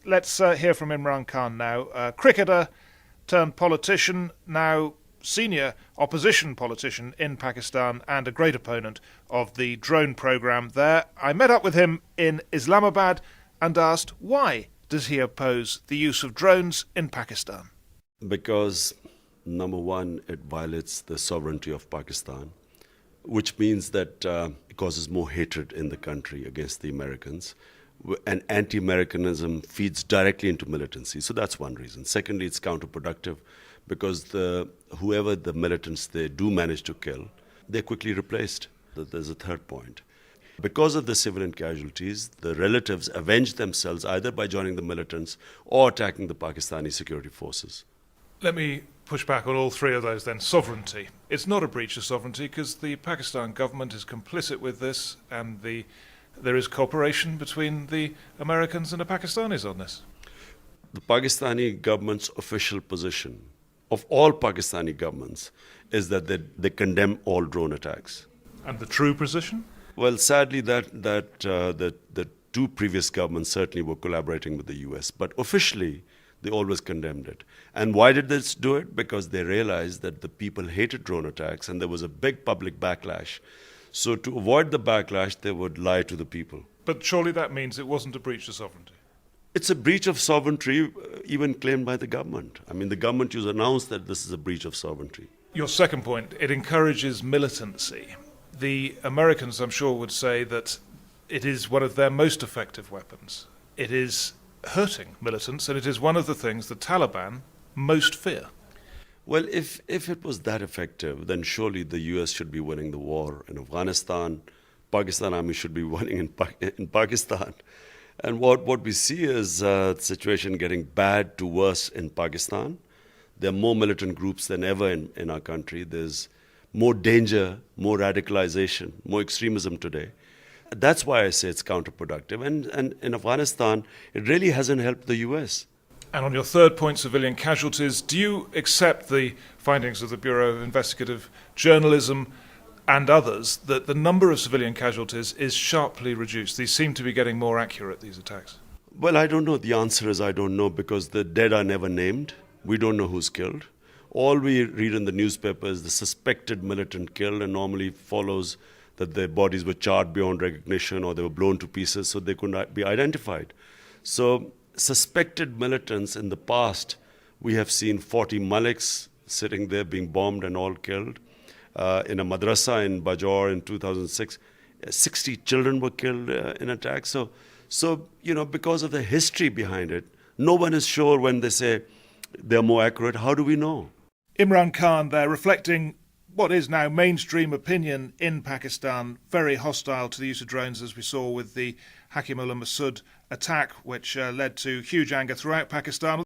Let's hear from Imran Khan now, cricketer turned politician, now senior opposition politician in Pakistan and a great opponent of the drone programme there. I met up with him in Islamabad and asked why does he oppose the use of drones in Pakistan? Because, number one, it violates the sovereignty of Pakistan, which means that it causes more hatred in the country against the Americans. And anti-Americanism feeds directly into militancy. So that's one reason. Secondly, it's counterproductive because whoever the militants they do manage to kill, they're quickly replaced. There's a third point. Because of the civilian casualties, the relatives avenge themselves either by joining the militants or attacking the Pakistani security forces. Let me push back on all three of those then. Sovereignty. It's not a breach of sovereignty because the Pakistan government is complicit with this and there is cooperation between the Americans and the Pakistanis on this. The Pakistani government's official position of all Pakistani governments is that they condemn all drone attacks. And the true position? Well, sadly, the two previous governments certainly were collaborating with the US, but officially they always condemned it. And why did they do it? Because they realized that the people hated drone attacks and there was a big public backlash. So to avoid the backlash, they would lie to the people. But surely that means it wasn't a breach of sovereignty. It's a breach of sovereignty even claimed by the government. I mean, the government has announced that this is a breach of sovereignty. Your second point, it encourages militancy. The Americans, I'm sure, would say that it is one of their most effective weapons. It is hurting militants, and it is one of the things the Taliban most fear. Well, if it was that effective, then surely the US should be winning the war in Afghanistan. Pakistan army should be winning in Pakistan. And what we see is the situation getting bad to worse in Pakistan. There are more militant groups than ever in our country. There's more danger, more radicalization, more extremism today. That's why I say it's counterproductive. And in Afghanistan, it really hasn't helped the US. And on your third point, civilian casualties, do you accept the findings of the Bureau of Investigative Journalism and others that the number of civilian casualties is sharply reduced? These seem to be getting more accurate, these attacks. Well, I don't know. The answer is I don't know because the dead are never named. We don't know who's killed. All we read in the newspaper is the suspected militant killed and normally follows that their bodies were charred beyond recognition or they were blown to pieces so they could not be identified. So suspected militants in the past, we have seen 40 Maliks sitting there being bombed and all killed. In a madrasa in Bajor in 2006, 60 children were killed in attacks. So, because of the history behind it, no one is sure when they say they're more accurate. How do we know? Imran Khan there reflecting what is now mainstream opinion in Pakistan, very hostile to the use of drones, as we saw with the Hakim-ul-Massoud attack, which led to huge anger throughout Pakistan.